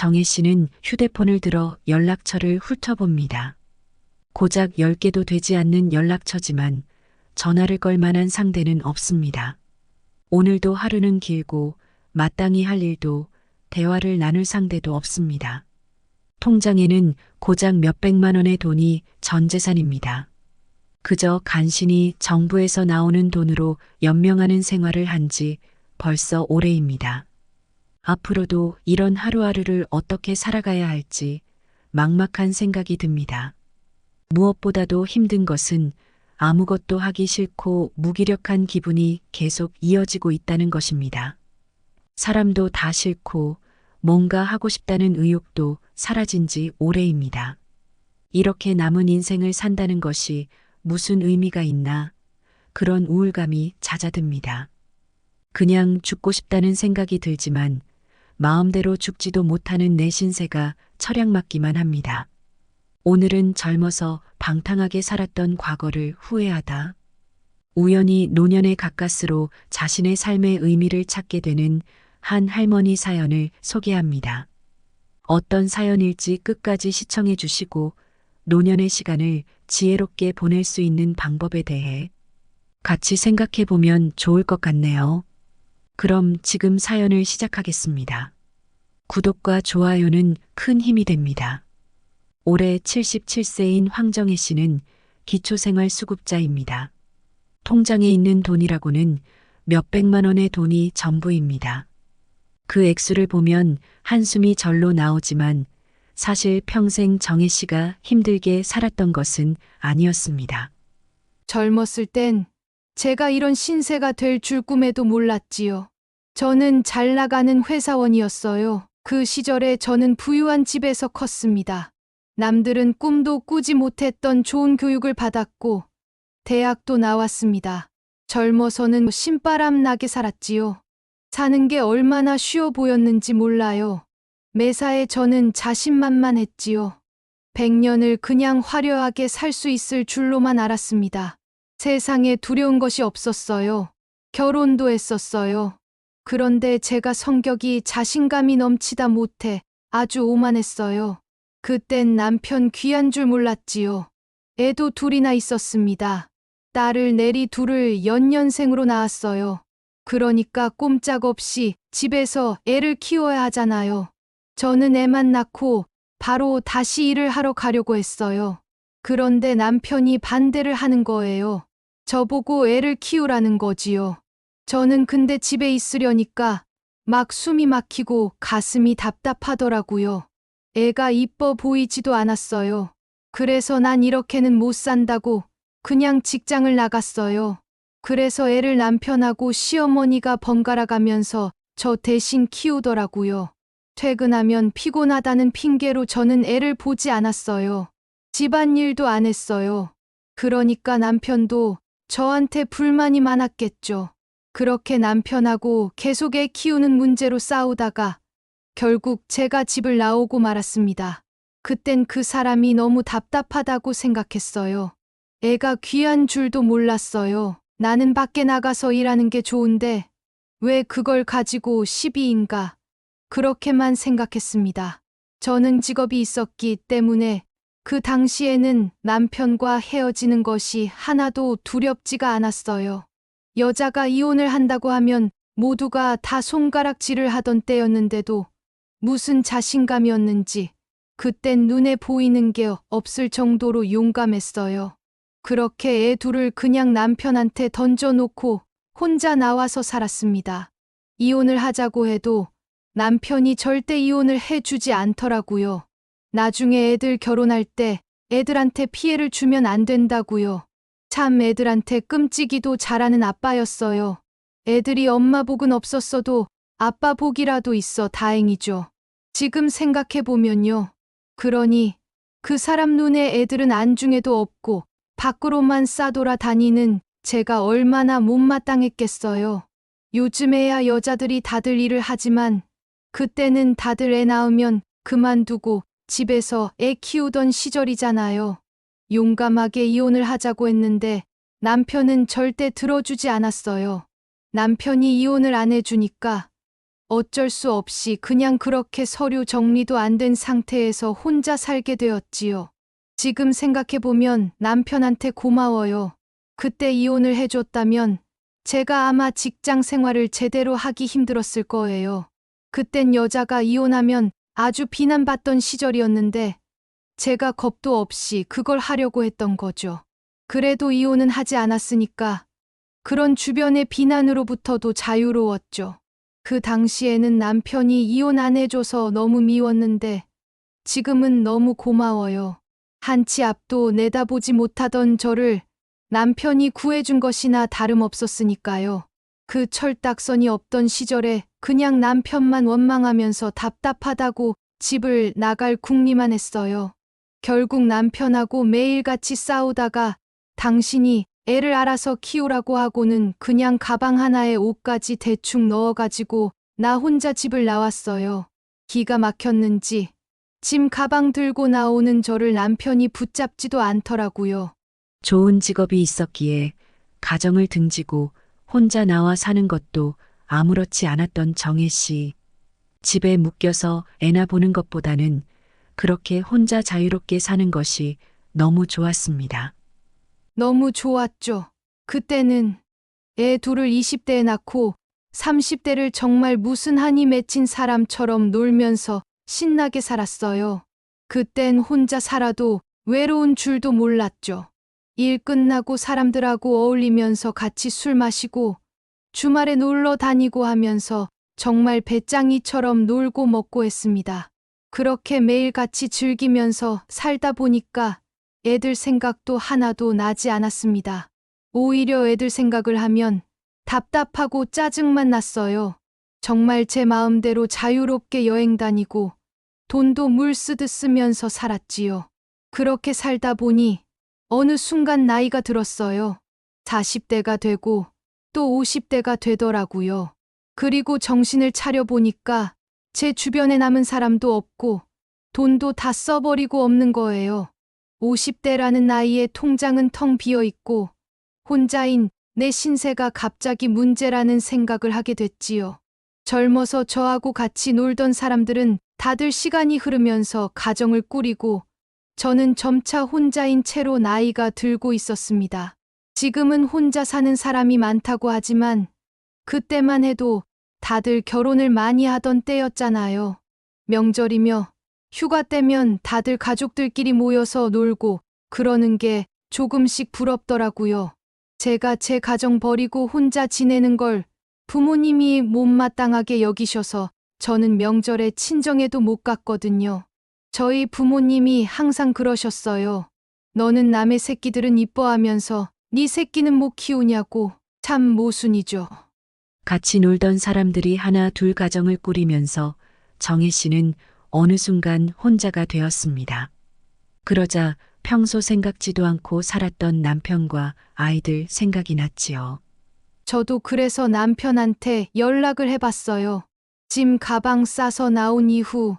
정혜 씨는 휴대폰을 들어 연락처를 훑어봅니다. 고작 10개도 되지 않는 연락처지만 전화를 걸 만한 상대는 없습니다. 오늘도 하루는 길고 마땅히 할 일도 대화를 나눌 상대도 없습니다. 통장에는 고작 몇백만 원의 돈이 전 재산입니다. 그저 간신히 정부에서 나오는 돈으로 연명하는 생활을 한 지 벌써 오래입니다. 앞으로도 이런 하루하루를 어떻게 살아가야 할지 막막한 생각이 듭니다. 무엇보다도 힘든 것은 아무것도 하기 싫고 무기력한 기분이 계속 이어지고 있다는 것입니다. 사람도 다 싫고 뭔가 하고 싶다는 의욕도 사라진 지 오래입니다. 이렇게 남은 인생을 산다는 것이 무슨 의미가 있나 그런 우울감이 잦아듭니다. 그냥 죽고 싶다는 생각이 들지만 마음대로 죽지도 못하는 내 신세가 철량맞기만 합니다. 오늘은 젊어서 방탕하게 살았던 과거를 후회하다. 우연히 노년의 가까스로 자신의 삶의 의미를 찾게 되는 한 할머니 사연을 소개합니다. 어떤 사연일지 끝까지 시청해 주시고 노년의 시간을 지혜롭게 보낼 수 있는 방법에 대해 같이 생각해 보면 좋을 것 같네요. 그럼 지금 사연을 시작하겠습니다. 구독과 좋아요는 큰 힘이 됩니다. 올해 77세인 황정혜 씨는 기초생활수급자입니다. 통장에 있는 돈이라고는 몇백만 원의 돈이 전부입니다. 그 액수를 보면 한숨이 절로 나오지만 사실 평생 정혜 씨가 힘들게 살았던 것은 아니었습니다. 젊었을 땐 제가 이런 신세가 될 줄 꿈에도 몰랐지요. 저는 잘 나가는 회사원이었어요. 그 시절에 저는 부유한 집에서 컸습니다. 남들은 꿈도 꾸지 못했던 좋은 교육을 받았고 대학도 나왔습니다. 젊어서는 신바람 나게 살았지요. 사는 게 얼마나 쉬워 보였는지 몰라요. 매사에 저는 자신만만했지요. 100년을 그냥 화려하게 살 수 있을 줄로만 알았습니다. 세상에 두려운 것이 없었어요. 결혼도 했었어요. 그런데 제가 성격이 자신감이 넘치다 못해 아주 오만했어요. 그땐 남편 귀한 줄 몰랐지요. 애도 둘이나 있었습니다. 딸을 내리 둘을 연년생으로 낳았어요. 그러니까 꼼짝없이 집에서 애를 키워야 하잖아요. 저는 애만 낳고 바로 다시 일을 하러 가려고 했어요. 그런데 남편이 반대를 하는 거예요. 저보고 애를 키우라는 거지요. 저는 근데 집에 있으려니까 막 숨이 막히고 가슴이 답답하더라고요. 애가 이뻐 보이지도 않았어요. 그래서 난 이렇게는 못 산다고 그냥 직장을 나갔어요. 그래서 애를 남편하고 시어머니가 번갈아 가면서 저 대신 키우더라고요. 퇴근하면 피곤하다는 핑계로 저는 애를 보지 않았어요. 집안일도 안 했어요. 그러니까 남편도 저한테 불만이 많았겠죠. 그렇게 남편하고 계속 애 키우는 문제로 싸우다가 결국 제가 집을 나오고 말았습니다. 그땐 그 사람이 너무 답답하다고 생각했어요. 애가 귀한 줄도 몰랐어요. 나는 밖에 나가서 일하는 게 좋은데 왜 그걸 가지고 시비인가? 그렇게만 생각했습니다. 저는 직업이 있었기 때문에 그 당시에는 남편과 헤어지는 것이 하나도 두렵지가 않았어요. 여자가 이혼을 한다고 하면 모두가 다 손가락질을 하던 때였는데도 무슨 자신감이었는지 그땐 눈에 보이는 게 없을 정도로 용감했어요. 그렇게 애 둘을 그냥 남편한테 던져놓고 혼자 나와서 살았습니다. 이혼을 하자고 해도 남편이 절대 이혼을 해주지 않더라고요. 나중에 애들 결혼할 때 애들한테 피해를 주면 안 된다고요. 참 애들한테 끔찍이도 잘하는 아빠였어요. 애들이 엄마 복은 없었어도 아빠 복이라도 있어 다행이죠. 지금 생각해보면요. 그러니 그 사람 눈에 애들은 안중에도 없고 밖으로만 싸돌아 다니는 제가 얼마나 못마땅했겠어요. 요즘에야 여자들이 다들 일을 하지만 그때는 다들 애 낳으면 그만두고 집에서 애 키우던 시절이잖아요. 용감하게 이혼을 하자고 했는데 남편은 절대 들어주지 않았어요. 남편이 이혼을 안 해주니까 어쩔 수 없이 그냥 그렇게 서류 정리도 안 된 상태에서 혼자 살게 되었지요. 지금 생각해보면 남편한테 고마워요. 그때 이혼을 해줬다면 제가 아마 직장 생활을 제대로 하기 힘들었을 거예요. 그땐 여자가 이혼하면 아주 비난받던 시절이었는데 제가 겁도 없이 그걸 하려고 했던 거죠. 그래도 이혼은 하지 않았으니까 그런 주변의 비난으로부터도 자유로웠죠. 그 당시에는 남편이 이혼 안 해줘서 너무 미웠는데 지금은 너무 고마워요. 한치 앞도 내다보지 못하던 저를 남편이 구해준 것이나 다름없었으니까요. 그 철딱선이 없던 시절에 그냥 남편만 원망하면서 답답하다고 집을 나갈 궁리만 했어요. 결국 남편하고 매일같이 싸우다가 당신이 애를 알아서 키우라고 하고는 그냥 가방 하나에 옷까지 대충 넣어가지고 나 혼자 집을 나왔어요. 기가 막혔는지 짐 가방 들고 나오는 저를 남편이 붙잡지도 않더라고요. 좋은 직업이 있었기에 가정을 등지고 혼자 나와 사는 것도 아무렇지 않았던 정혜 씨. 집에 묶여서 애나 보는 것보다는 그렇게 혼자 자유롭게 사는 것이 너무 좋았습니다. 너무 좋았죠. 그때는 애 둘을 20대에 낳고 30대를 정말 무슨 한이 맺힌 사람처럼 놀면서 신나게 살았어요. 그땐 혼자 살아도 외로운 줄도 몰랐죠. 일 끝나고 사람들하고 어울리면서 같이 술 마시고 주말에 놀러 다니고 하면서 정말 배짱이처럼 놀고 먹고 했습니다. 그렇게 매일 같이 즐기면서 살다 보니까 애들 생각도 하나도 나지 않았습니다. 오히려 애들 생각을 하면 답답하고 짜증만 났어요. 정말 제 마음대로 자유롭게 여행 다니고 돈도 물 쓰듯 쓰면서 살았지요. 그렇게 살다 보니 어느 순간 나이가 들었어요. 40대가 되고 또 50대가 되더라고요. 그리고 정신을 차려보니까 제 주변에 남은 사람도 없고 돈도 다 써버리고 없는 거예요. 50대라는 나이에 통장은 텅 비어 있고 혼자인 내 신세가 갑자기 문제라는 생각을 하게 됐지요. 젊어서 저하고 같이 놀던 사람들은 다들 시간이 흐르면서 가정을 꾸리고 저는 점차 혼자인 채로 나이가 들고 있었습니다. 지금은 혼자 사는 사람이 많다고 하지만 그때만 해도 다들 결혼을 많이 하던 때였잖아요. 명절이며 휴가 때면 다들 가족들끼리 모여서 놀고 그러는 게 조금씩 부럽더라고요. 제가 제 가정 버리고 혼자 지내는 걸 부모님이 못마땅하게 여기셔서 저는 명절에 친정에도 못 갔거든요. 저희 부모님이 항상 그러셨어요. 너는 남의 새끼들은 이뻐하면서 네 새끼는 못 키우냐고. 참 모순이죠. 같이 놀던 사람들이 하나 둘 가정을 꾸리면서 정혜 씨는 어느 순간 혼자가 되었습니다. 그러자 평소 생각지도 않고 살았던 남편과 아이들 생각이 났지요. 저도 그래서 남편한테 연락을 해봤어요. 짐 가방 싸서 나온 이후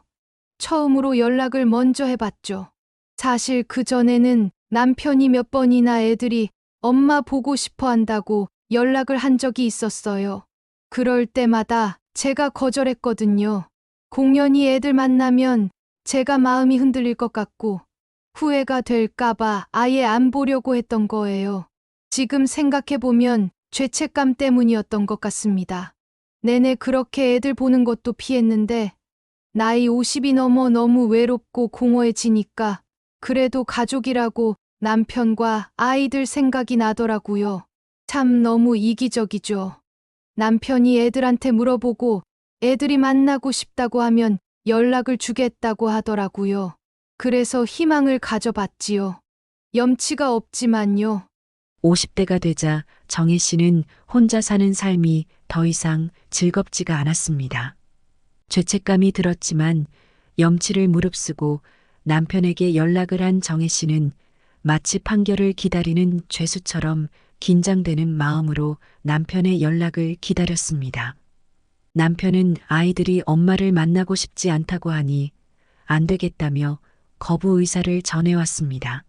처음으로 연락을 먼저 해봤죠. 사실 그전에는 남편이 몇 번이나 애들이 엄마 보고 싶어 한다고 연락을 한 적이 있었어요. 그럴 때마다 제가 거절했거든요. 공연히 애들 만나면 제가 마음이 흔들릴 것 같고 후회가 될까봐 아예 안 보려고 했던 거예요. 지금 생각해보면 죄책감 때문이었던 것 같습니다. 내내 그렇게 애들 보는 것도 피했는데 나이 50이 넘어 너무 외롭고 공허해지니까 그래도 가족이라고 남편과 아이들 생각이 나더라고요. 참 너무 이기적이죠. 남편이 애들한테 물어보고 애들이 만나고 싶다고 하면 연락을 주겠다고 하더라고요. 그래서 희망을 가져봤지요. 염치가 없지만요. 50대가 되자 정혜 씨는 혼자 사는 삶이 더 이상 즐겁지가 않았습니다. 죄책감이 들었지만 염치를 무릅쓰고 남편에게 연락을 한 정혜 씨는 마치 판결을 기다리는 죄수처럼 긴장되는 마음으로 남편의 연락을 기다렸습니다. 남편은 아이들이 엄마를 만나고 싶지 않다고 하니 안 되겠다며 거부 의사를 전해왔습니다.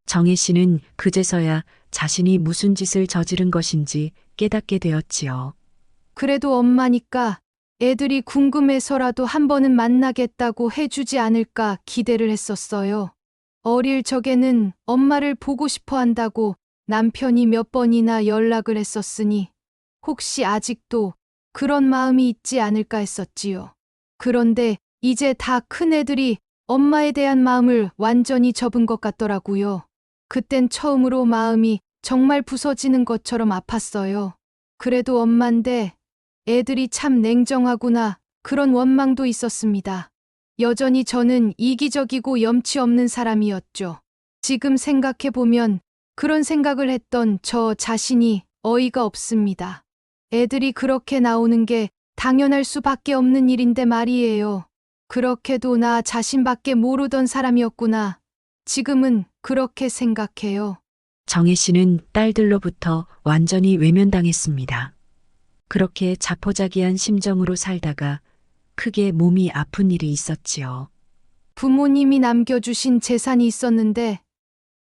정혜 씨는 그제서야 자신이 무슨 짓을 저지른 것인지 깨닫게 되었지요. 그래도 엄마니까 애들이 궁금해서라도 한 번은 만나겠다고 해주지 않을까 기대를 했었어요. 어릴 적에는 엄마를 보고 싶어 한다고 남편이 몇 번이나 연락을 했었으니 혹시 아직도 그런 마음이 있지 않을까 했었지요. 그런데 이제 다 큰 애들이 엄마에 대한 마음을 완전히 접은 것 같더라고요. 그땐 처음으로 마음이 정말 부서지는 것처럼 아팠어요. 그래도 엄만데 애들이 참 냉정하구나 그런 원망도 있었습니다. 여전히 저는 이기적이고 염치 없는 사람이었죠. 지금 생각해보면 그런 생각을 했던 저 자신이 어이가 없습니다. 애들이 그렇게 나오는 게 당연할 수밖에 없는 일인데 말이에요. 그렇게도 나 자신밖에 모르던 사람이었구나. 지금은 그렇게 생각해요. 정혜 씨는 딸들로부터 완전히 외면당했습니다. 그렇게 자포자기한 심정으로 살다가 크게 몸이 아픈 일이 있었지요. 부모님이 남겨주신 재산이 있었는데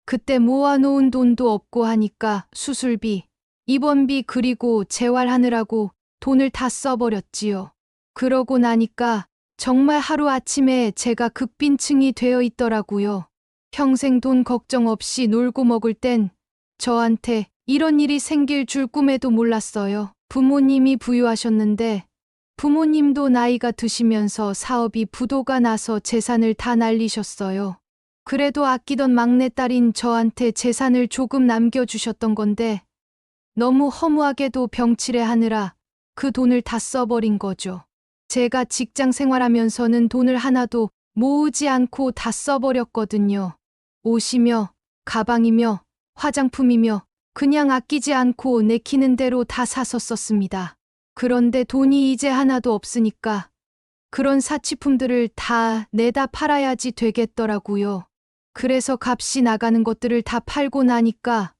그때 모아놓은 돈도 없고 하니까 수술비, 입원비 그리고 재활하느라고 돈을 다 써버렸지요. 그러고 나니까 정말 하루아침에 제가 극빈층이 되어 있더라고요. 평생 돈 걱정 없이 놀고 먹을 땐 저한테 이런 일이 생길 줄 꿈에도 몰랐어요. 부모님이 부유하셨는데 부모님도 나이가 드시면서 사업이 부도가 나서 재산을 다 날리셨어요. 그래도 아끼던 막내딸인 저한테 재산을 조금 남겨주셨던 건데 너무 허무하게도 병치레 하느라 그 돈을 다 써버린 거죠. 제가 직장 생활하면서는 돈을 하나도 모으지 않고 다 써버렸거든요. 옷이며 가방이며 화장품이며 그냥 아끼지 않고 내키는 대로 다 사서 썼습니다. 그런데 돈이 이제 하나도 없으니까 그런 사치품들을 다 내다 팔아야지 되겠더라고요. 그래서 값이 나가는 것들을 다 팔고 나니까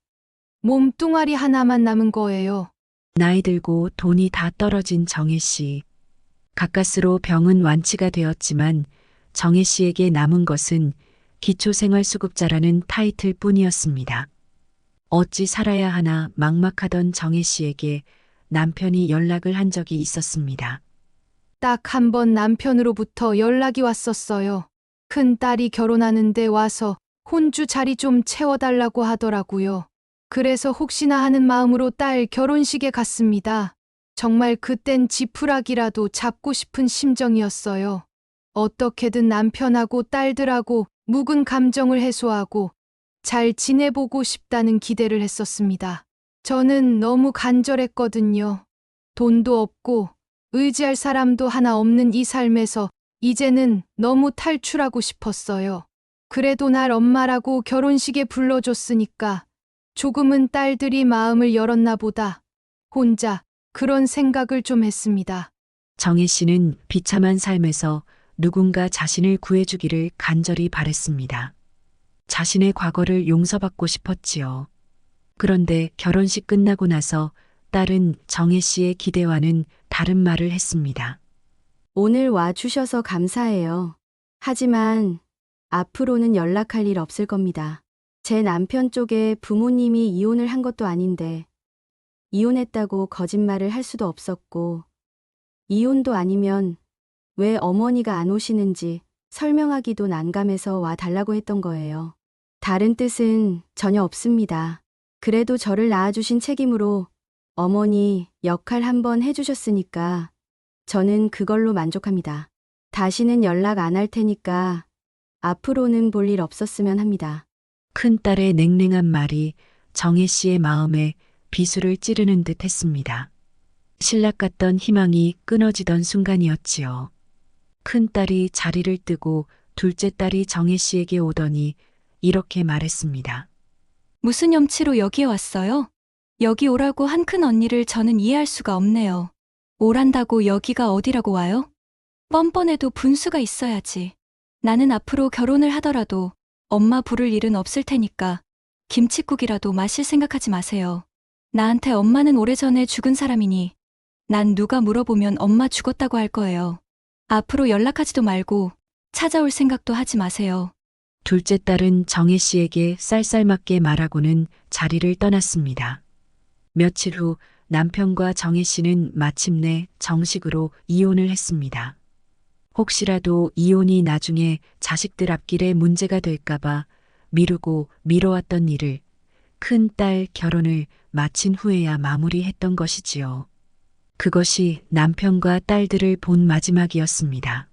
몸뚱아리 하나만 남은 거예요. 나이 들고 돈이 다 떨어진 정혜 씨. 가까스로 병은 완치가 되었지만 정혜 씨에게 남은 것은 기초생활수급자라는 타이틀 뿐이었습니다. 어찌 살아야 하나 막막하던 정혜 씨에게 남편이 연락을 한 적이 있었습니다. 딱 한 번 남편으로부터 연락이 왔었어요. 큰 딸이 결혼하는데 와서 혼주 자리 좀 채워달라고 하더라고요. 그래서 혹시나 하는 마음으로 딸 결혼식에 갔습니다. 정말 그땐 지푸라기라도 잡고 싶은 심정이었어요. 어떻게든 남편하고 딸들하고 묵은 감정을 해소하고 잘 지내보고 싶다는 기대를 했었습니다. 저는 너무 간절했거든요. 돈도 없고 의지할 사람도 하나 없는 이 삶에서 이제는 너무 탈출하고 싶었어요. 그래도 날 엄마라고 결혼식에 불러줬으니까 조금은 딸들이 마음을 열었나 보다. 혼자 그런 생각을 좀 했습니다. 정혜 씨는 비참한 삶에서 누군가 자신을 구해주기를 간절히 바랬습니다. 자신의 과거를 용서받고 싶었지요. 그런데 결혼식 끝나고 나서 딸은 정혜 씨의 기대와는 다른 말을 했습니다. 오늘 와주셔서 감사해요. 하지만 앞으로는 연락할 일 없을 겁니다. 제 남편 쪽에 부모님이 이혼을 한 것도 아닌데 이혼했다고 거짓말을 할 수도 없었고 이혼도 아니면 왜 어머니가 안 오시는지 설명하기도 난감해서 와 달라고 했던 거예요. 다른 뜻은 전혀 없습니다. 그래도 저를 낳아주신 책임으로 어머니 역할 한번 해주셨으니까 저는 그걸로 만족합니다. 다시는 연락 안 할 테니까 앞으로는 볼 일 없었으면 합니다. 큰딸의 냉랭한 말이 정혜 씨의 마음에 비수를 찌르는 듯 했습니다. 신락 같던 희망이 끊어지던 순간이었지요. 큰딸이 자리를 뜨고 둘째 딸이 정혜 씨에게 오더니 이렇게 말했습니다. 무슨 염치로 여기에 왔어요? 여기 오라고 한 큰 언니를 저는 이해할 수가 없네요. 오란다고 여기가 어디라고 와요? 뻔뻔해도 분수가 있어야지. 나는 앞으로 결혼을 하더라도 엄마 부를 일은 없을 테니까 김칫국이라도 마실 생각하지 마세요. 나한테 엄마는 오래전에 죽은 사람이니 난 누가 물어보면 엄마 죽었다고 할 거예요. 앞으로 연락하지도 말고 찾아올 생각도 하지 마세요. 둘째 딸은 정혜 씨에게 쌀쌀맞게 말하고는 자리를 떠났습니다. 며칠 후 남편과 정혜 씨는 마침내 정식으로 이혼을 했습니다. 혹시라도 이혼이 나중에 자식들 앞길에 문제가 될까봐 미루고 미뤄왔던 일을 큰 딸 결혼을 마친 후에야 마무리했던 것이지요. 그것이 남편과 딸들을 본 마지막이었습니다.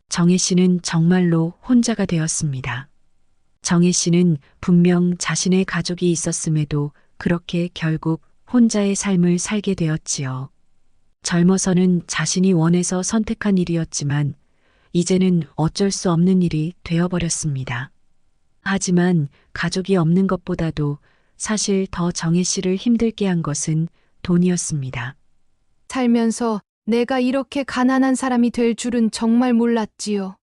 정혜 씨는 정말로 혼자가 되었습니다. 정혜 씨는 분명 자신의 가족이 있었음에도 그렇게 결국 혼자의 삶을 살게 되었지요. 젊어서는 자신이 원해서 선택한 일이었지만 이제는 어쩔 수 없는 일이 되어버렸습니다. 하지만 가족이 없는 것보다도 사실 더 정혜 씨를 힘들게 한 것은 돈이었습니다. 살면서 내가 이렇게 가난한 사람이 될 줄은 정말 몰랐지요.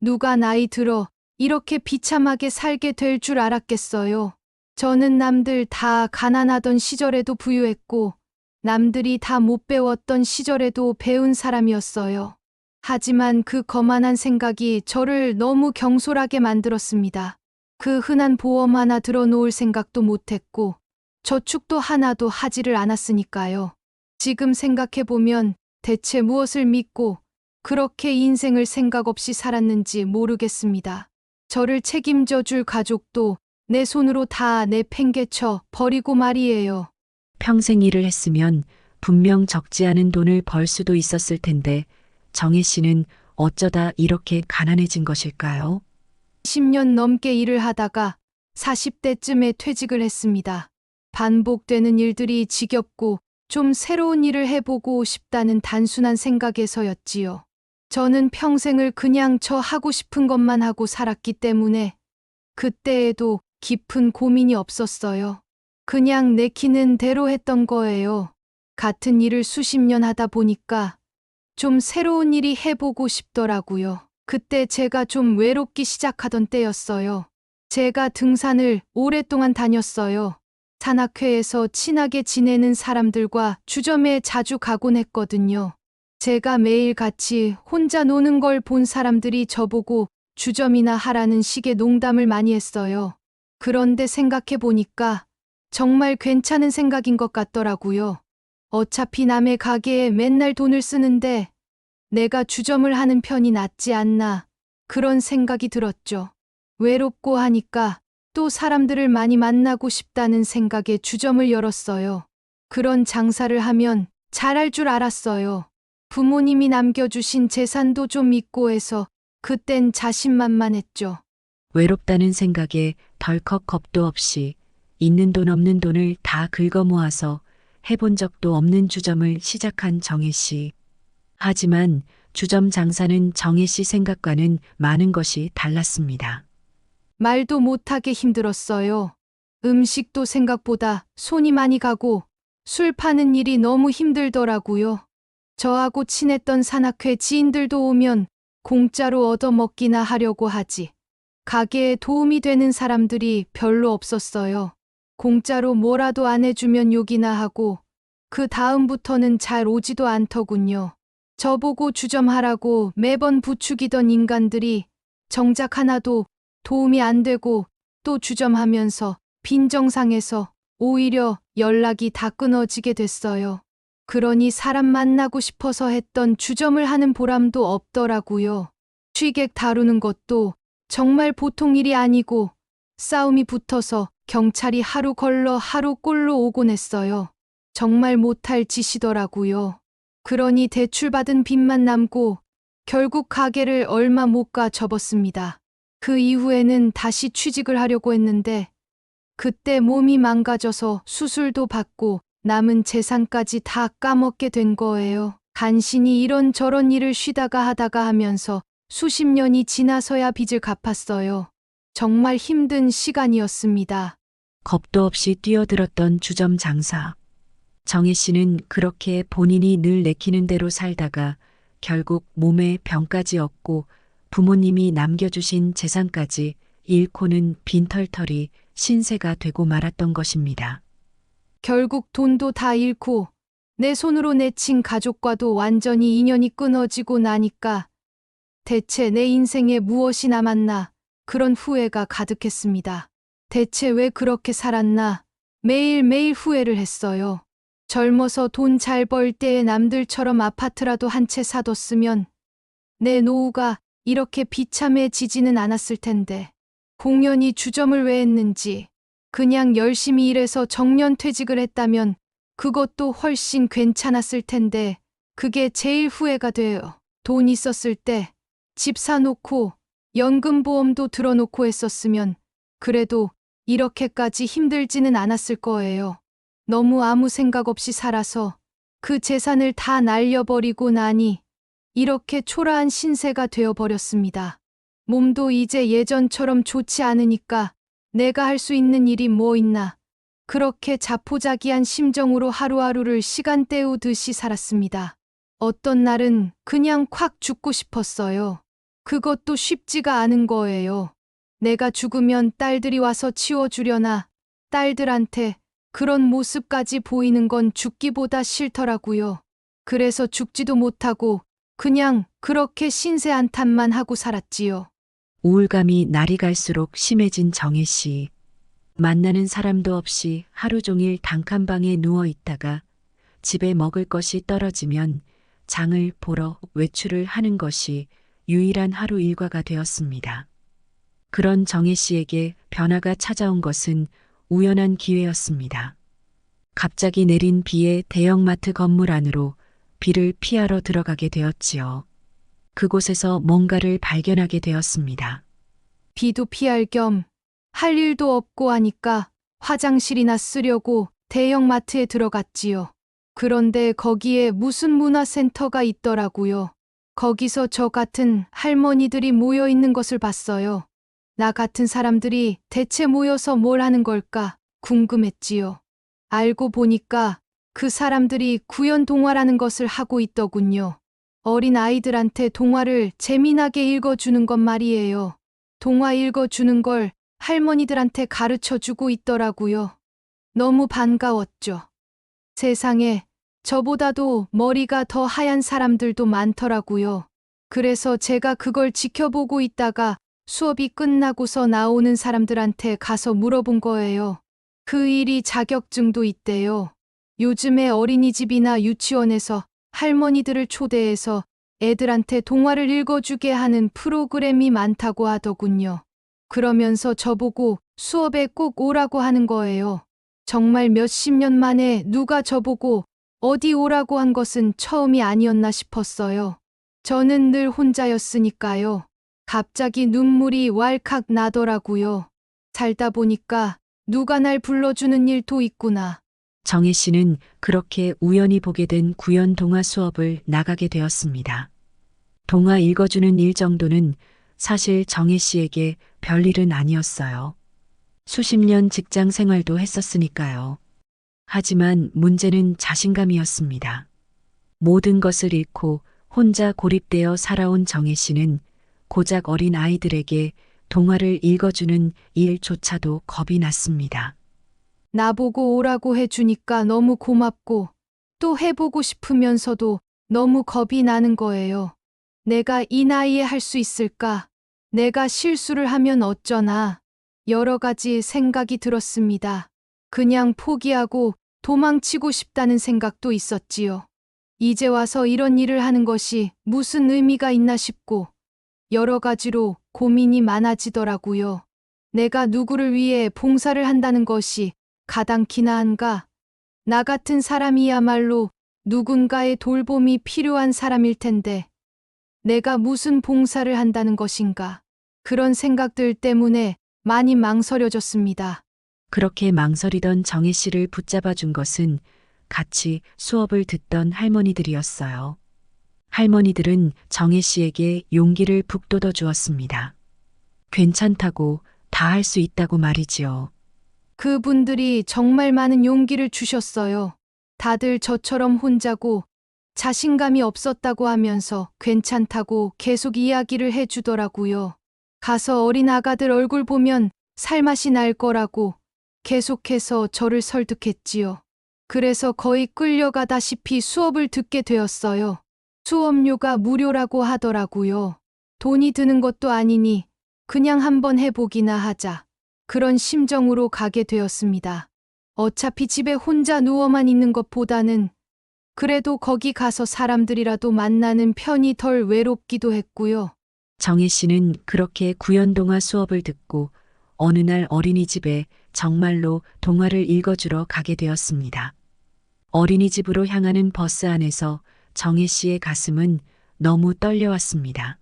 누가 나이 들어 이렇게 비참하게 살게 될 줄 알았겠어요. 저는 남들 다 가난하던 시절에도 부유했고 남들이 다 못 배웠던 시절에도 배운 사람이었어요. 하지만 그 거만한 생각이 저를 너무 경솔하게 만들었습니다. 그 흔한 보험 하나 들어놓을 생각도 못했고 저축도 하나도 하지를 않았으니까요. 지금 생각해보면 대체 무엇을 믿고 그렇게 인생을 생각 없이 살았는지 모르겠습니다. 저를 책임져 줄 가족도 내 손으로 다 내팽개쳐 버리고 말이에요. 평생 일을 했으면 분명 적지 않은 돈을 벌 수도 있었을 텐데 정혜 씨는 어쩌다 이렇게 가난해진 것일까요? 10년 넘게 일을 하다가 40대쯤에 퇴직을 했습니다. 반복되는 일들이 지겹고 좀 새로운 일을 해보고 싶다는 단순한 생각에서였지요. 저는 평생을 그냥 저 하고 싶은 것만 하고 살았기 때문에 그때에도 깊은 고민이 없었어요. 그냥 내키는 대로 했던 거예요. 같은 일을 수십 년 하다 보니까 좀 새로운 일이 해보고 싶더라고요. 그때 제가 좀 외롭기 시작하던 때였어요. 제가 등산을 오랫동안 다녔어요. 산악회에서 친하게 지내는 사람들과 주점에 자주 가곤 했거든요. 제가 매일 같이 혼자 노는 걸 본 사람들이 저보고 주점이나 하라는 식의 농담을 많이 했어요. 그런데 생각해 보니까 정말 괜찮은 생각인 것 같더라고요. 어차피 남의 가게에 맨날 돈을 쓰는데 내가 주점을 하는 편이 낫지 않나 그런 생각이 들었죠. 외롭고 하니까 또 사람들을 많이 만나고 싶다는 생각에 주점을 열었어요. 그런 장사를 하면 잘할 줄 알았어요. 부모님이 남겨주신 재산도 좀 있고 해서 그땐 자신만만했죠. 외롭다는 생각에 덜컥 겁도 없이 있는 돈 없는 돈을 다 긁어 모아서 해본 적도 없는 주점을 시작한 정혜 씨. 하지만 주점 장사는 정혜 씨 생각과는 많은 것이 달랐습니다. 말도 못하게 힘들었어요. 음식도 생각보다 손이 많이 가고 술 파는 일이 너무 힘들더라고요. 저하고 친했던 산악회 지인들도 오면 공짜로 얻어먹기나 하려고 하지. 가게에 도움이 되는 사람들이 별로 없었어요. 공짜로 뭐라도 안 해주면 욕이나 하고 그 다음부터는 잘 오지도 않더군요. 저보고 주점하라고 매번 부추기던 인간들이 정작 하나도 도움이 안 되고 또 주점하면서 빈정상해서 오히려 연락이 다 끊어지게 됐어요. 그러니 사람 만나고 싶어서 했던 주점을 하는 보람도 없더라고요. 취객 다루는 것도 정말 보통 일이 아니고 싸움이 붙어서 경찰이 하루 걸러 하루 꼴로 오곤 했어요. 정말 못할 짓이더라고요. 그러니 대출받은 빚만 남고 결국 가게를 얼마 못 가 접었습니다. 그 이후에는 다시 취직을 하려고 했는데 그때 몸이 망가져서 수술도 받고 남은 재산까지 다 까먹게 된 거예요. 간신히 이런저런 일을 쉬다가 하다가 하면서 수십 년이 지나서야 빚을 갚았어요. 정말 힘든 시간이었습니다. 겁도 없이 뛰어들었던 주점 장사. 정혜 씨는 그렇게 본인이 늘 내키는 대로 살다가 결국 몸에 병까지 얻고 부모님이 남겨주신 재산까지 잃고는 빈털터리 신세가 되고 말았던 것입니다. 결국 돈도 다 잃고 내 손으로 내친 가족과도 완전히 인연이 끊어지고 나니까 대체 내 인생에 무엇이 남았나 그런 후회가 가득했습니다. 대체 왜 그렇게 살았나 매일매일 후회를 했어요. 젊어서 돈 잘 벌 때에 남들처럼 아파트라도 한 채 사뒀으면 내 노후가 이렇게 비참해지지는 않았을 텐데 공연히 주점을 왜 했는지 그냥 열심히 일해서 정년퇴직을 했다면 그것도 훨씬 괜찮았을 텐데 그게 제일 후회가 돼요. 돈 있었을 때 집 사놓고 연금보험도 들어놓고 했었으면 그래도 이렇게까지 힘들지는 않았을 거예요. 너무 아무 생각 없이 살아서 그 재산을 다 날려버리고 나니 이렇게 초라한 신세가 되어버렸습니다. 몸도 이제 예전처럼 좋지 않으니까 내가 할 수 있는 일이 뭐 있나. 그렇게 자포자기한 심정으로 하루하루를 시간 때우듯이 살았습니다. 어떤 날은 그냥 콱 죽고 싶었어요. 그것도 쉽지가 않은 거예요. 내가 죽으면 딸들이 와서 치워주려나 딸들한테 그런 모습까지 보이는 건 죽기보다 싫더라고요. 그래서 죽지도 못하고 그냥 그렇게 신세 한탄만 하고 살았지요. 우울감이 날이 갈수록 심해진 정혜 씨. 만나는 사람도 없이 하루 종일 단칸방에 누워 있다가 집에 먹을 것이 떨어지면 장을 보러 외출을 하는 것이 유일한 하루 일과가 되었습니다. 그런 정혜 씨에게 변화가 찾아온 것은 우연한 기회였습니다. 갑자기 내린 비에 대형마트 건물 안으로 비를 피하러 들어가게 되었지요. 그곳에서 뭔가를 발견하게 되었습니다. 비도 피할 겸 할 일도 없고 하니까 화장실이나 쓰려고 대형마트에 들어갔지요. 그런데 거기에 무슨 문화센터가 있더라고요. 거기서 저 같은 할머니들이 모여 있는 것을 봤어요. 나 같은 사람들이 대체 모여서 뭘 하는 걸까 궁금했지요. 알고 보니까 그 사람들이 구연 동화라는 것을 하고 있더군요. 어린 아이들한테 동화를 재미나게 읽어주는 것 말이에요. 동화 읽어주는 걸 할머니들한테 가르쳐 주고 있더라고요. 너무 반가웠죠. 세상에 저보다도 머리가 더 하얀 사람들도 많더라고요. 그래서 제가 그걸 지켜보고 있다가 수업이 끝나고서 나오는 사람들한테 가서 물어본 거예요. 그 일이 자격증도 있대요. 요즘에 어린이집이나 유치원에서 할머니들을 초대해서 애들한테 동화를 읽어주게 하는 프로그램이 많다고 하더군요. 그러면서 저보고 수업에 꼭 오라고 하는 거예요. 정말 몇십 년 만에 누가 저보고 어디 오라고 한 것은 처음이 아니었나 싶었어요. 저는 늘 혼자였으니까요. 갑자기 눈물이 왈칵 나더라고요. 살다 보니까 누가 날 불러주는 일도 있구나. 정혜 씨는 그렇게 우연히 보게 된 구연 동화 수업을 나가게 되었습니다. 동화 읽어주는 일 정도는 사실 정혜 씨에게 별일은 아니었어요. 수십 년 직장 생활도 했었으니까요. 하지만 문제는 자신감이었습니다. 모든 것을 잃고 혼자 고립되어 살아온 정혜 씨는 고작 어린 아이들에게 동화를 읽어주는 일조차도 겁이 났습니다. 나보고 오라고 해주니까 너무 고맙고 또 해보고 싶으면서도 너무 겁이 나는 거예요. 내가 이 나이에 할 수 있을까? 내가 실수를 하면 어쩌나? 여러 가지 생각이 들었습니다. 그냥 포기하고 도망치고 싶다는 생각도 있었지요. 이제 와서 이런 일을 하는 것이 무슨 의미가 있나 싶고 여러 가지로 고민이 많아지더라고요. 내가 누구를 위해 봉사를 한다는 것이 가당키나 한가? 나 같은 사람이야말로 누군가의 돌봄이 필요한 사람일 텐데 내가 무슨 봉사를 한다는 것인가? 그런 생각들 때문에 많이 망설여졌습니다. 그렇게 망설이던 정혜 씨를 붙잡아 준 것은 같이 수업을 듣던 할머니들이었어요. 할머니들은 정혜 씨에게 용기를 북돋워 주었습니다. 괜찮다고, 다 할 수 있다고 말이지요. 그분들이 정말 많은 용기를 주셨어요. 다들 저처럼 혼자고 자신감이 없었다고 하면서 괜찮다고 계속 이야기를 해주더라고요. 가서 어린 아가들 얼굴 보면 살맛이 날 거라고 계속해서 저를 설득했지요. 그래서 거의 끌려가다시피 수업을 듣게 되었어요. 수업료가 무료라고 하더라고요. 돈이 드는 것도 아니니 그냥 한번 해보기나 하자. 그런 심정으로 가게 되었습니다. 어차피 집에 혼자 누워만 있는 것보다는 그래도 거기 가서 사람들이라도 만나는 편이 덜 외롭기도 했고요. 정혜 씨는 그렇게 구연 동화 수업을 듣고 어느 날 어린이집에 정말로 동화를 읽어주러 가게 되었습니다. 어린이집으로 향하는 버스 안에서 정혜 씨의 가슴은 너무 떨려왔습니다.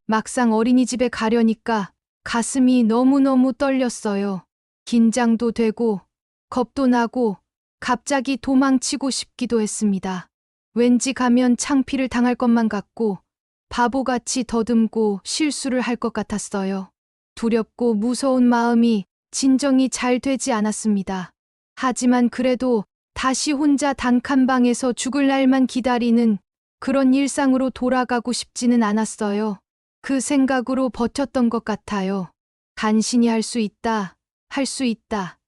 막상 어린이집에 가려니까 가슴이 너무너무 떨렸어요. 긴장도 되고 겁도 나고 갑자기 도망치고 싶기도 했습니다. 왠지 가면 창피를 당할 것만 같고 바보같이 더듬고 실수를 할 것 같았어요. 두렵고 무서운 마음이 진정이 잘 되지 않았습니다. 하지만 그래도 다시 혼자 단칸방에서 죽을 날만 기다리는 그런 일상으로 돌아가고 싶지는 않았어요. 그 생각으로 버텼던 것 같아요. 간신히 할 수 있다, 할 수 있다.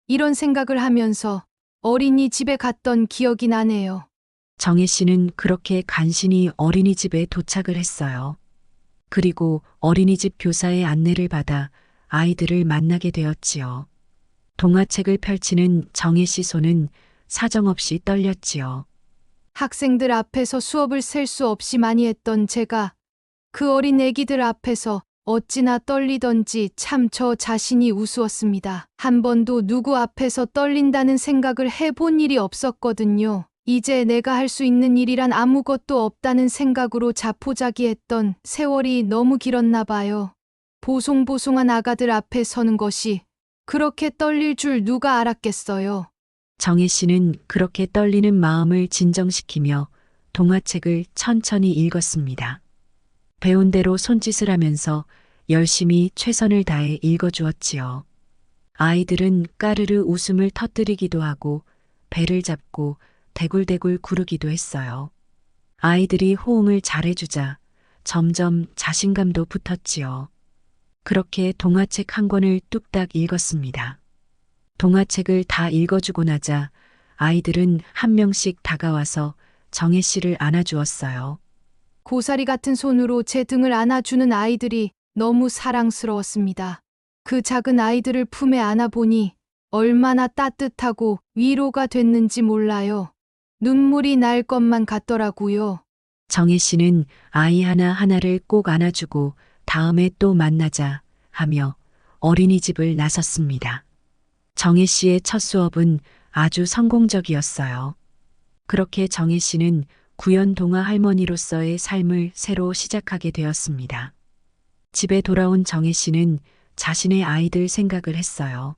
이런 생각을 하면서 어린이집에 갔던 기억이 나네요. 정혜 씨는 그렇게 간신히 어린이집에 도착을 했어요. 그리고 어린이집 교사의 안내를 받아 아이들을 만나게 되었지요. 동화책을 펼치는 정혜 씨 손은 사정없이 떨렸지요. 학생들 앞에서 수업을 셀 수 없이 많이 했던 제가 그 어린 애기들 앞에서 어찌나 떨리던지 참 저 자신이 우스웠습니다. 한 번도 누구 앞에서 떨린다는 생각을 해본 일이 없었거든요. 이제 내가 할 수 있는 일이란 아무것도 없다는 생각으로 자포자기했던 세월이 너무 길었나 봐요. 보송보송한 아가들 앞에 서는 것이 그렇게 떨릴 줄 누가 알았겠어요. 정혜 씨는 그렇게 떨리는 마음을 진정시키며 동화책을 천천히 읽었습니다. 배운 대로 손짓을 하면서 열심히 최선을 다해 읽어주었지요. 아이들은 까르르 웃음을 터뜨리기도 하고 배를 잡고 대굴대굴 구르기도 했어요. 아이들이 호응을 잘해주자 점점 자신감도 붙었지요. 그렇게 동화책 한 권을 뚝딱 읽었습니다. 동화책을 다 읽어주고 나자 아이들은 한 명씩 다가와서 정혜 씨를 안아주었어요. 고사리 같은 손으로 제 등을 안아주는 아이들이 너무 사랑스러웠습니다. 그 작은 아이들을 품에 안아보니 얼마나 따뜻하고 위로가 됐는지 몰라요. 눈물이 날 것만 같더라고요. 정혜 씨는 아이 하나하나를 꼭 안아주고 다음에 또 만나자 하며 어린이집을 나섰습니다. 정혜 씨의 첫 수업은 아주 성공적이었어요. 그렇게 정혜 씨는 구연 동화 할머니로서의 삶을 새로 시작하게 되었습니다. 집에 돌아온 정혜 씨는 자신의 아이들 생각을 했어요.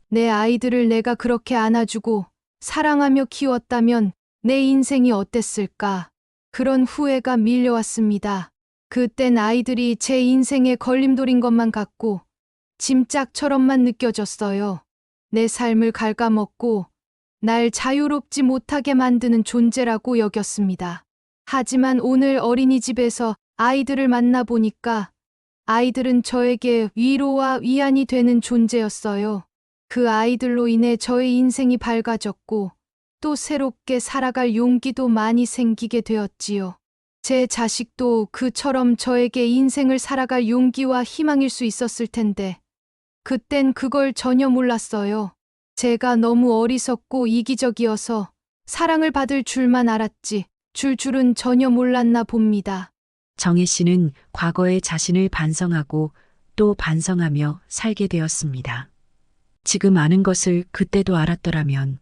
내 아이들을 내가 그렇게 안아주고 사랑하며 키웠다면 내 인생이 어땠을까? 그런 후회가 밀려왔습니다. 그땐 아이들이 제 인생의 걸림돌인 것만 같고 짐짝처럼만 느껴졌어요. 내 삶을 갉아먹고 날 자유롭지 못하게 만드는 존재라고 여겼습니다. 하지만 오늘 어린이집에서 아이들을 만나보니까 아이들은 저에게 위로와 위안이 되는 존재였어요. 그 아이들로 인해 저의 인생이 밝아졌고 또 새롭게 살아갈 용기도 많이 생기게 되었지요. 제 자식도 그처럼 저에게 인생을 살아갈 용기와 희망일 수 있었을 텐데 그땐 그걸 전혀 몰랐어요. 제가 너무 어리석고 이기적이어서 사랑을 받을 줄만 알았지 줄은 전혀 몰랐나 봅니다. 정혜 씨는 과거의 자신을 반성하고 또 반성하며 살게 되었습니다. 지금 아는 것을 그때도 알았더라면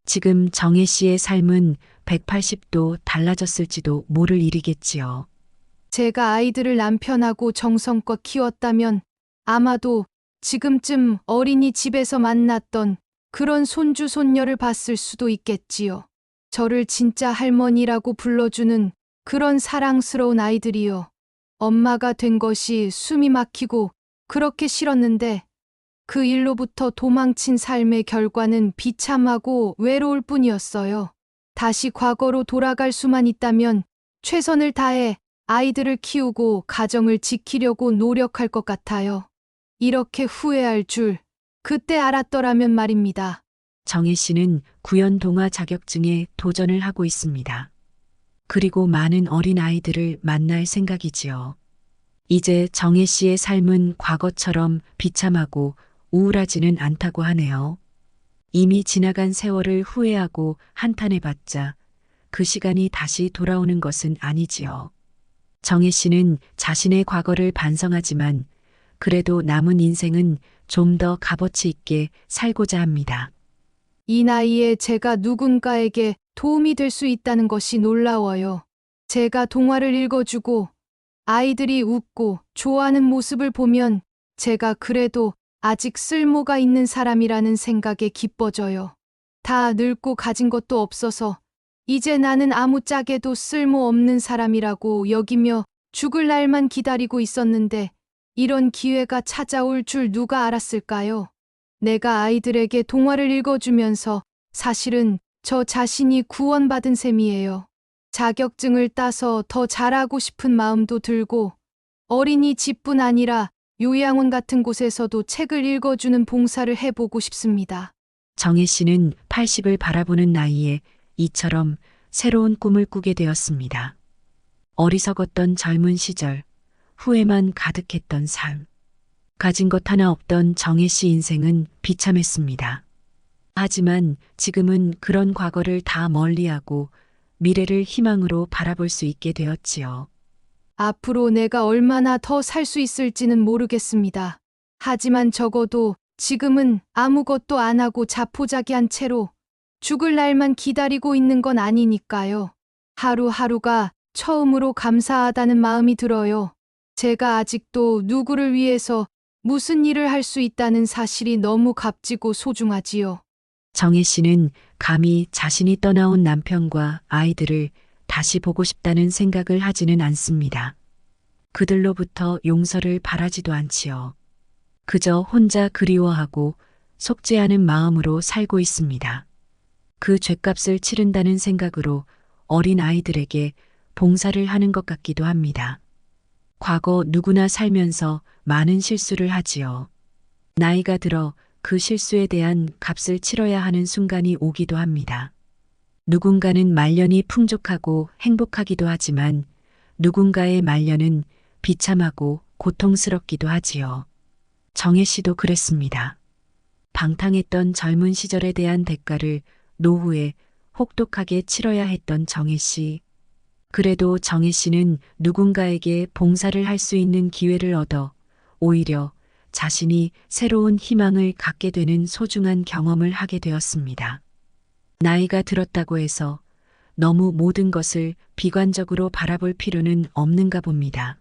지금 정혜 씨의 삶은 180도 달라졌을지도 모를 일이겠지요. 제가 아이들을 남편하고 정성껏 키웠다면 아마도 지금쯤 어린이집에서 만났던 그런 손주 손녀를 봤을 수도 있겠지요. 저를 진짜 할머니라고 불러주는 그런 사랑스러운 아이들이요. 엄마가 된 것이 숨이 막히고 그렇게 싫었는데 그 일로부터 도망친 삶의 결과는 비참하고 외로울 뿐이었어요. 다시 과거로 돌아갈 수만 있다면 최선을 다해 아이들을 키우고 가정을 지키려고 노력할 것 같아요. 이렇게 후회할 줄 그때 알았더라면 말입니다. 정혜 씨는 구연 동화 자격증에 도전을 하고 있습니다. 그리고 많은 어린 아이들을 만날 생각이지요. 이제 정혜 씨의 삶은 과거처럼 비참하고 우울하지는 않다고 하네요. 이미 지나간 세월을 후회하고 한탄해봤자 그 시간이 다시 돌아오는 것은 아니지요. 정혜 씨는 자신의 과거를 반성하지만 그래도 남은 인생은 좀 더 값어치 있게 살고자 합니다. 이 나이에 제가 누군가에게 도움이 될 수 있다는 것이 놀라워요. 제가 동화를 읽어주고 아이들이 웃고 좋아하는 모습을 보면 제가 그래도 아직 쓸모가 있는 사람이라는 생각에 기뻐져요. 다 늙고 가진 것도 없어서 이제 나는 아무짝에도 쓸모없는 사람이라고 여기며 죽을 날만 기다리고 있었는데 이런 기회가 찾아올 줄 누가 알았을까요? 내가 아이들에게 동화를 읽어주면서 사실은 저 자신이 구원받은 셈이에요. 자격증을 따서 더 잘하고 싶은 마음도 들고 어린이집뿐 아니라 요양원 같은 곳에서도 책을 읽어주는 봉사를 해보고 싶습니다. 정혜 씨는 80을 바라보는 나이에 이처럼 새로운 꿈을 꾸게 되었습니다. 어리석었던 젊은 시절, 후회만 가득했던 삶. 가진 것 하나 없던 정혜 씨 인생은 비참했습니다. 하지만 지금은 그런 과거를 다 멀리하고 미래를 희망으로 바라볼 수 있게 되었지요. 앞으로 내가 얼마나 더 살 수 있을지는 모르겠습니다. 하지만 적어도 지금은 아무것도 안 하고 자포자기한 채로 죽을 날만 기다리고 있는 건 아니니까요. 하루하루가 처음으로 감사하다는 마음이 들어요. 제가 아직도 누구를 위해서 무슨 일을 할 수 있다는 사실이 너무 값지고 소중하지요. 정혜 씨는 감히 자신이 떠나온 남편과 아이들을 다시 보고 싶다는 생각을 하지는 않습니다. 그들로부터 용서를 바라지도 않지요. 그저 혼자 그리워하고 속죄하는 마음으로 살고 있습니다. 그 죗값을 치른다는 생각으로 어린 아이들에게 봉사를 하는 것 같기도 합니다. 과거 누구나 살면서 많은 실수를 하지요. 나이가 들어 그 실수에 대한 값을 치러야 하는 순간이 오기도 합니다. 누군가는 말년이 풍족하고 행복하기도 하지만 누군가의 말년은 비참하고 고통스럽기도 하지요. 정혜 씨도 그랬습니다. 방탕했던 젊은 시절에 대한 대가를 노후에 혹독하게 치러야 했던 정혜 씨. 그래도 정혜 씨는 누군가에게 봉사를 할 수 있는 기회를 얻어 오히려 자신이 새로운 희망을 갖게 되는 소중한 경험을 하게 되었습니다. 나이가 들었다고 해서 너무 모든 것을 비관적으로 바라볼 필요는 없는가 봅니다.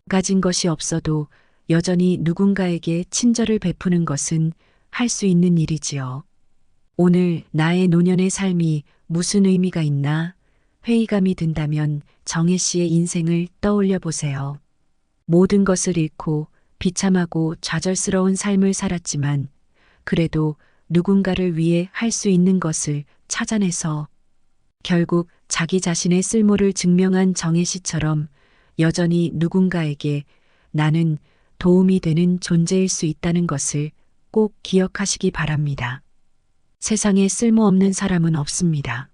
가진 것이 없어도 여전히 누군가에게 친절을 베푸는 것은 할 수 있는 일이지요. 오늘 나의 노년의 삶이 무슨 의미가 있나 회의감이 든다면 정혜 씨의 인생을 떠올려 보세요. 모든 것을 잃고 비참하고 좌절스러운 삶을 살았지만 그래도 누군가를 위해 할 수 있는 것을 찾아내서 결국 자기 자신의 쓸모를 증명한 정혜 씨처럼 여전히 누군가에게 나는 도움이 되는 존재일 수 있다는 것을 꼭 기억하시기 바랍니다. 세상에 쓸모없는 사람은 없습니다.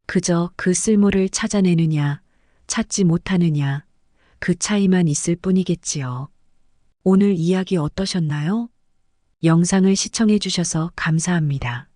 그저 그 쓸모를 찾아내느냐, 찾지 못하느냐, 그 차이만 있을 뿐이겠지요. 오늘 이야기 어떠셨나요? 영상을 시청해 주셔서 감사합니다.